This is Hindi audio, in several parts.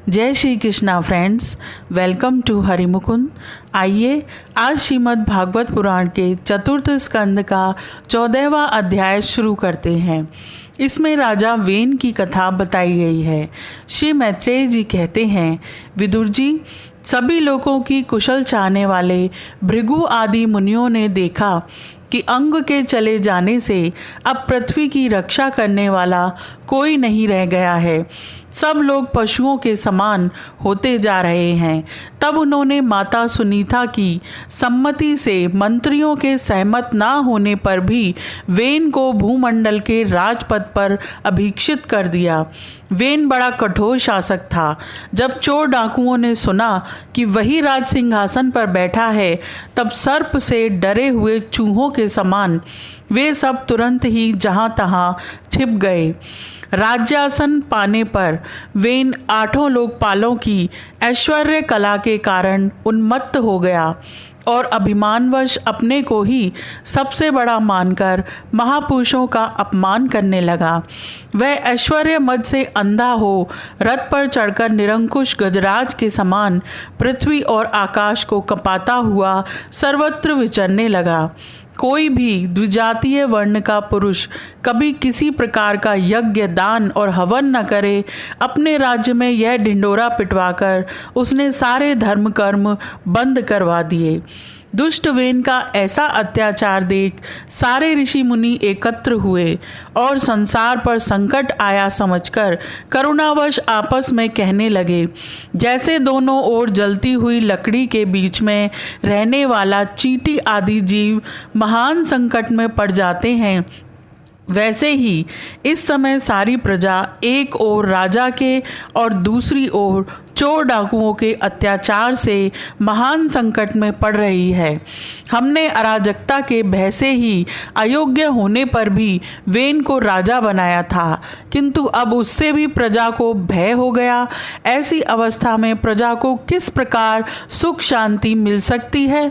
जय Shri Krishna friends, welcome to Harimukund. आइए आज श्रीमद् भागवत पुराण के चतुर्थ स्कंद का 14वां अध्याय शुरू करते हैं। इसमें राजा वेन की कथा बताई गई है। श्री मैत्रेय जी कहते हैं, विदुर जी, सभी लोगों की कुशल चाहने वाले भृगु आदि मुनियों ने देखा कि अंग के चले जाने से अब पृथ्वी की रक्षा करने वाला कोई नहीं रह गया है। सब लोग पशुओं के समान होते जा रहे हैं। तब उन्होंने माता सुनीता की सम्मति से मंत्रियों के सहमत ना होने पर भी वेन को भूमंडल के राजपद पर अभिषिक्त कर दिया। वेन बड़ा कठोर शासक था। जब चोर डाकुओं ने सुना कि वही राज सिंहासन पर बैठा है, तब सर्प से डरे हुए चूहों के समान वे सब तुरंत ही जहां तहां छिप गए। राज्यासन पाने पर वेन 8 लोकपालों की ऐश्वर्य कला के कारण उन्मत्त हो गया और अभिमानवश अपने को ही सबसे बड़ा मानकर महापुरुषों का अपमान करने लगा। वह ऐश्वर्य मद से अंधा हो रथ पर चढ़कर निरंकुश गजराज के समान पृथ्वी और आकाश को कँपाता हुआ सर्वत्र विचरने लगा। कोई भी द्विजातीय वर्ण का पुरुष कभी किसी प्रकार का यज्ञ, दान और हवन न करे। अपने राज्य में यह ढिंडोरा पिटवाकर उसने सारे धर्म कर्म बंद करवा दिए। दुष्ट वेन का ऐसा अत्याचार देख सारे ऋषि मुनि एकत्र हुए और संसार पर संकट आया समझकर करुणावश आपस में कहने लगे, जैसे दोनों ओर जलती हुई लकड़ी के बीच में रहने वाला चींटी आदि जीव महान संकट में पड़ जाते हैं, वैसे ही इस समय सारी प्रजा एक ओर राजा के और दूसरी ओर चोर डाकुओं के अत्याचार से महान संकट में पड़ रही है। हमने अराजकता के भय से ही अयोग्य होने पर भी वेन को राजा बनाया था, किंतु अब उससे भी प्रजा को भय हो गया। ऐसी अवस्था में प्रजा को किस प्रकार सुख शांति मिल सकती है?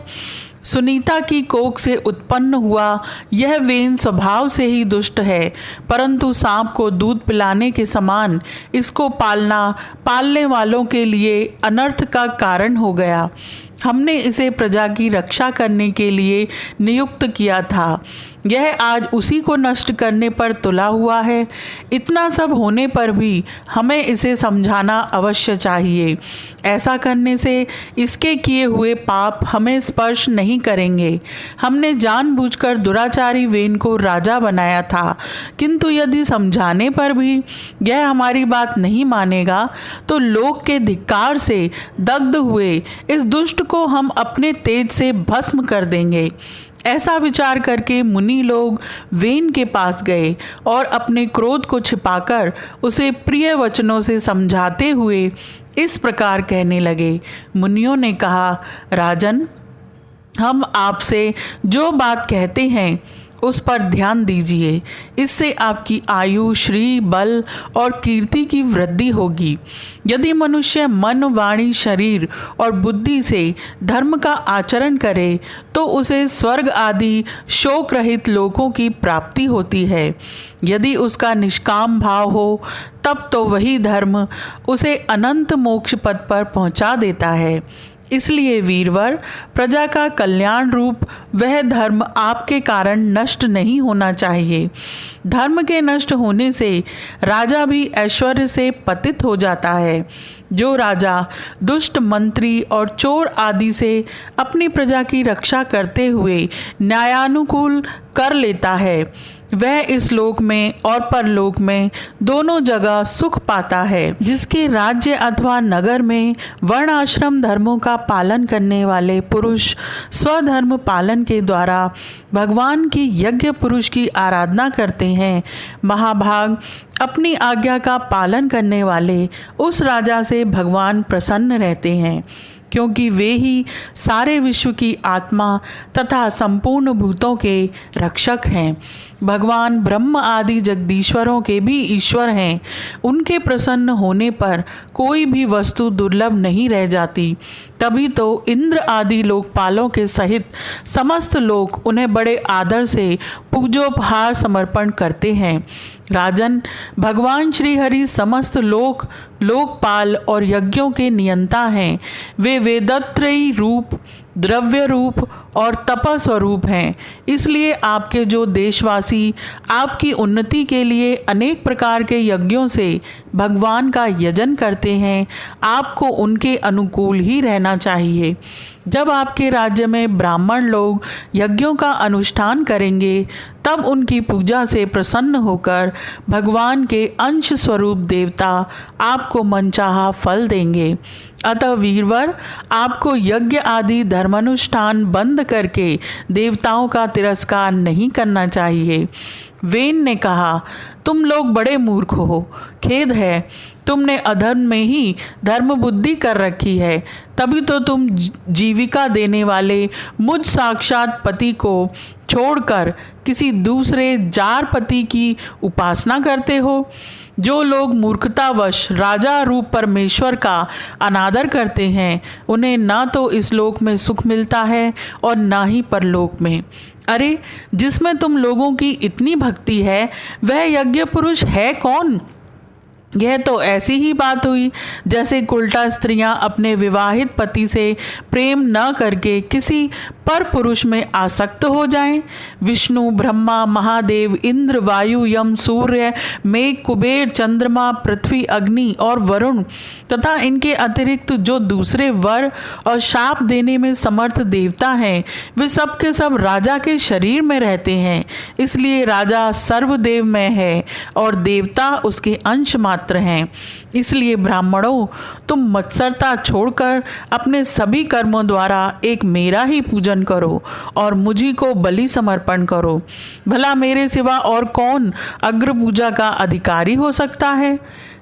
सुनीता की कोख से उत्पन्न हुआ यह वेन स्वभाव से ही दुष्ट है, परंतु सांप को दूध पिलाने के समान इसको पालना पालने वालों के लिए अनर्थ का कारण हो गया। हमने इसे प्रजा की रक्षा करने के लिए नियुक्त किया था, यह आज उसी को नष्ट करने पर तुला हुआ है। इतना सब होने पर भी हमें इसे समझाना अवश्य चाहिए। ऐसा करने से इसके किए हुए पाप हमें स्पर्श नहीं करेंगे। हमने जानबूझकर दुराचारी वेन को राजा बनाया था, किंतु यदि समझाने पर भी यह हमारी बात नहीं मानेगा तो लोक के धिक्कार से दग्ध हुए इस दुष्ट को हम अपने तेज से भस्म कर देंगे। ऐसा विचार करके मुनि लोग वेन के पास गए और अपने क्रोध को छिपाकर उसे प्रिय वचनों से समझाते हुए इस प्रकार कहने लगे। मुनियों ने कहा, राजन, हम आपसे जो बात कहते हैं उस पर ध्यान दीजिए। इससे आपकी आयु, श्री, बल और कीर्ति की वृद्धि होगी। यदि मनुष्य मन, वाणी, शरीर और बुद्धि से धर्म का आचरण करे तो उसे स्वर्ग आदि शोक रहित लोकों की प्राप्ति होती है। यदि उसका निष्काम भाव हो तब तो वही धर्म उसे अनंत मोक्ष पद पर पहुंचा देता है। इसलिए वीरवर, प्रजा का कल्याण रूप वह धर्म आपके कारण नष्ट नहीं होना चाहिए। धर्म के नष्ट होने से राजा भी ऐश्वर्य से पतित हो जाता है। जो राजा दुष्ट मंत्री और चोर आदि से अपनी प्रजा की रक्षा करते हुए न्यायानुकूल कर लेता है, वह इस लोक में और परलोक में दोनों जगह सुख पाता है। जिसके राज्य अथवा नगर में वर्ण आश्रम धर्मों का पालन करने वाले पुरुष स्वधर्म पालन के द्वारा भगवान की यज्ञ पुरुष की आराधना करते हैं, महाभाग अपनी आज्ञा का पालन करने वाले उस राजा से भगवान प्रसन्न रहते हैं, क्योंकि वे ही सारे विश्व की आत्मा तथा संपूर्ण भूतों के रक्षक हैं। भगवान ब्रह्म आदि जगदीश्वरों के भी ईश्वर हैं। उनके प्रसन्न होने पर कोई भी वस्तु दुर्लभ नहीं रह जाती। तभी तो इंद्र आदि लोकपालों के सहित समस्त लोग उन्हें बड़े आदर से पूजोपहार समर्पण करते हैं। राजन, भगवान श्री हरि समस्त लोक लोकपाल और यज्ञों के नियंता हैं। वे वेदत्रयी रूप, द्रव्य रूप और तपस्वरूप हैं। इसलिए आपके जो देशवासी आपकी उन्नति के लिए अनेक प्रकार के यज्ञों से भगवान का यजन करते हैं, आपको उनके अनुकूल ही रहना चाहिए। जब आपके राज्य में ब्राह्मण लोग यज्ञों का अनुष्ठान करेंगे, तब उनकी पूजा से प्रसन्न होकर भगवान के अंश स्वरूप देवता आपको मनचाहा फल देंगे। अतः वीरवर, आपको यज्ञ आदि धर्मानुष्ठान बंद करके देवताओं का तिरस्कार नहीं करना चाहिए। वेन ने कहा, तुम लोग बड़े मूर्ख हो, खेद है, तुमने अधर्म में ही धर्म बुद्धि कर रखी है। तभी तो तुम जीविका देने वाले मुझ साक्षात पति को छोड़कर किसी दूसरे जार पति की उपासना करते हो। जो लोग मूर्खतावश राजा रूप परमेश्वर का अनादर करते हैं, उन्हें ना तो इस लोक में सुख मिलता है और ना ही परलोक में। अरे, जिसमें तुम लोगों की इतनी भक्ति है, वह यज्ञ पुरुष है कौन? यह तो ऐसी ही बात हुई जैसे कुलटा स्त्रियां अपने विवाहित पति से प्रेम न करके किसी पर पुरुष में आसक्त हो जाएं। विष्णु, ब्रह्मा, महादेव, इंद्र, वायु, यम, सूर्य, मेघ, कुबेर, चंद्रमा, पृथ्वी, अग्नि और वरुण तथा इनके अतिरिक्त जो दूसरे वर और शाप देने में समर्थ देवता हैं, वे सब के सब राजा के शरीर में रहते हैं। इसलिए राजा सर्वदेवमय है और देवता उसके अंश मात्र हैं। इसलिए ब्राह्मणों, तुम मत्सरता छोड़कर अपने सभी कर्मों द्वारा एक मेरा ही पूजन करो और मुझी को बलि समर्पण करो। भला मेरे सिवा और कौन अग्र पूजा का अधिकारी हो सकता है?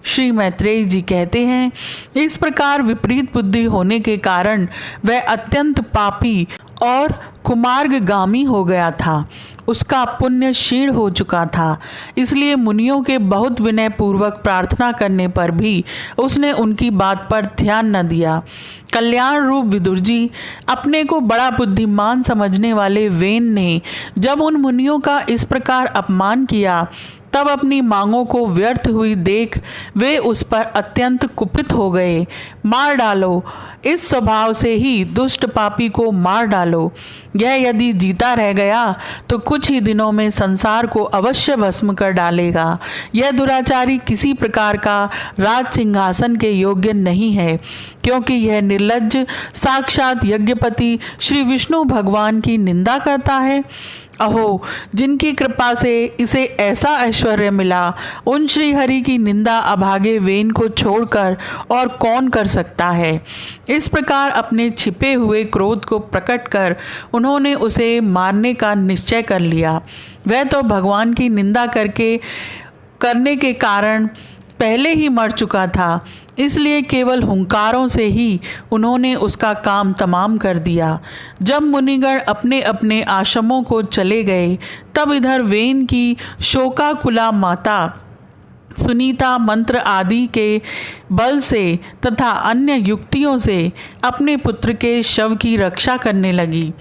श्री मैत्रेय जी कहते हैं, इस प्रकार विपरीत बुद्धि होने के कारण वह अत्यंत पापी और कुमार्गगामी हो गया था। उसका पुण्य क्षीण हो चुका था। इसलिए मुनियों के बहुत विनय पूर्वक प्रार्थना करने पर भी उसने उनकी बात पर ध्यान न दिया। कल्याण रूप विदुर जी, अपने को बड़ा बुद्धिमान समझने वाले वेन ने जब उन मुनियों का इस प्रकार अपमान किया, तब अपनी मांगों को व्यर्थ हुई देख वे उस पर अत्यंत कुपित हो गए। मार डालो, इस स्वभाव से ही दुष्ट पापी को मार डालो। यह यदि जीता रह गया तो कुछ ही दिनों में संसार को अवश्य भस्म कर डालेगा। यह दुराचारी किसी प्रकार का राज सिंहासन के योग्य नहीं है, क्योंकि यह निर्लज्ज साक्षात यज्ञपति श्री विष्णु भगवान की निंदा करता है। अहो, जिनकी कृपा से इसे ऐसा ऐश्वर्य मिला, उन श्री हरि की निंदा अभागे वेन को छोड़कर और कौन कर सकता है? इस प्रकार अपने छिपे हुए क्रोध को प्रकट कर उन्होंने उसे मारने का निश्चय कर लिया। वह तो भगवान की निंदा करने के कारण पहले ही मर चुका था, इसलिए केवल हुंकारों से ही उन्होंने उसका काम तमाम कर दिया। जब मुनिगण अपने अपने आश्रमों को चले गए, तब इधर वेन की शोकाकुला माता सुनीता मंत्र आदि के बल से तथा अन्य युक्तियों से अपने पुत्र के शव की रक्षा करने लगी।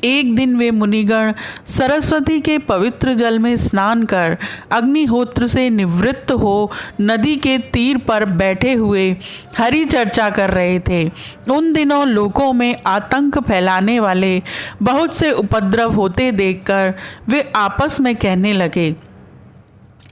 एक दिन वे मुनिगण सरस्वती के पवित्र जल में स्नान कर अग्निहोत्र से निवृत्त हो नदी के तीर पर बैठे हुए हरि चर्चा कर रहे थे। उन दिनों लोगों में आतंक फैलाने वाले बहुत से उपद्रव होते देखकर वे आपस में कहने लगे,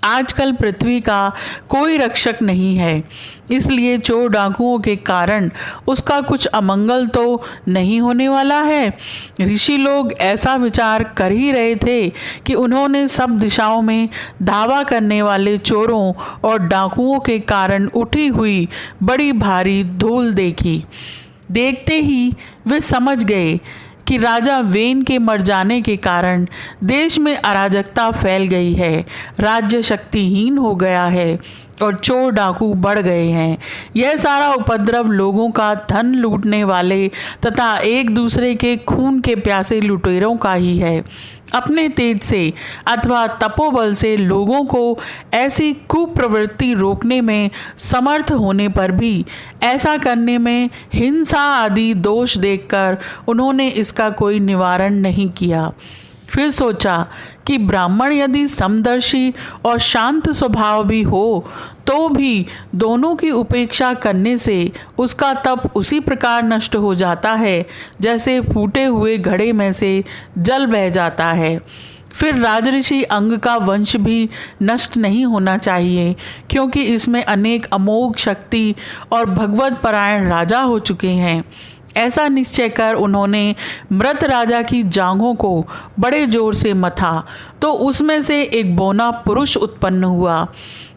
आजकल पृथ्वी का कोई रक्षक नहीं है, इसलिए चोर डाकुओं के कारण उसका कुछ अमंगल तो नहीं होने वाला है। ऋषि लोग ऐसा विचार कर ही रहे थे कि उन्होंने सब दिशाओं में धावा करने वाले चोरों और डाकुओं के कारण उठी हुई बड़ी भारी धूल देखी। देखते ही वे समझ गए कि राजा वेन के मर जाने के कारण देश में अराजकता फैल गई है, राज्य शक्तिहीन हो गया है और चोर डाकू बढ़ गए हैं। यह सारा उपद्रव लोगों का धन लूटने वाले तथा एक दूसरे के खून के प्यासे लुटेरों का ही है। अपने तेज से अथवा तपोबल से लोगों को ऐसी कुप्रवृत्ति रोकने में समर्थ होने पर भी ऐसा करने में हिंसा आदि दोष देखकर उन्होंने इसका कोई निवारण नहीं किया। फिर सोचा कि ब्राह्मण यदि समदर्शी और शांत स्वभाव भी हो तो भी दोनों की उपेक्षा करने से उसका तप उसी प्रकार नष्ट हो जाता है जैसे फूटे हुए घड़े में से जल बह जाता है। फिर राजऋषि अंग का वंश भी नष्ट नहीं होना चाहिए, क्योंकि इसमें अनेक अमोघ शक्ति और भगवत परायण राजा हो चुके हैं। ऐसा निश्चय कर उन्होंने मृत राजा की जांघों को बड़े जोर से मथा तो उसमें से एक बौना पुरुष उत्पन्न हुआ।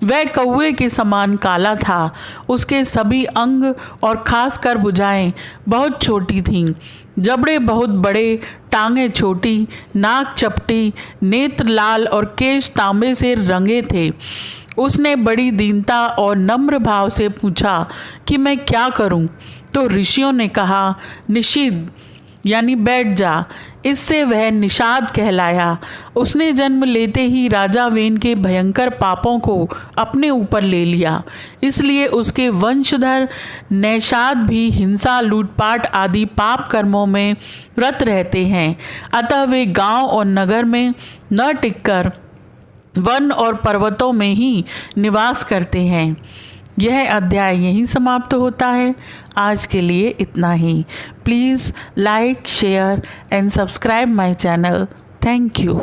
वह कौवे के समान काला था। उसके सभी अंग और खासकर भुजाएं बहुत छोटी थीं, जबड़े बहुत बड़े, टांगें छोटी, नाक चपटी, नेत्र लाल और केश तांबे से रंगे थे। उसने बड़ी दीनता और नम्र भाव से पूछा कि मैं क्या करूं? तो ऋषियों ने कहा, निषिद्ध यानी बैठ जा। इससे वह निषाद कहलाया। उसने जन्म लेते ही राजा वेन के भयंकर पापों को अपने ऊपर ले लिया, इसलिए उसके वंशधर नैषाद भी हिंसा, लूटपाट आदि पाप कर्मों में रत रहते हैं। अतः वे गांव और नगर में न टिककर वन और पर्वतों में ही निवास करते हैं। यह अध्याय यहीं समाप्त होता है। आज के लिए इतना ही। Please like, share and subscribe my channel. Thank you.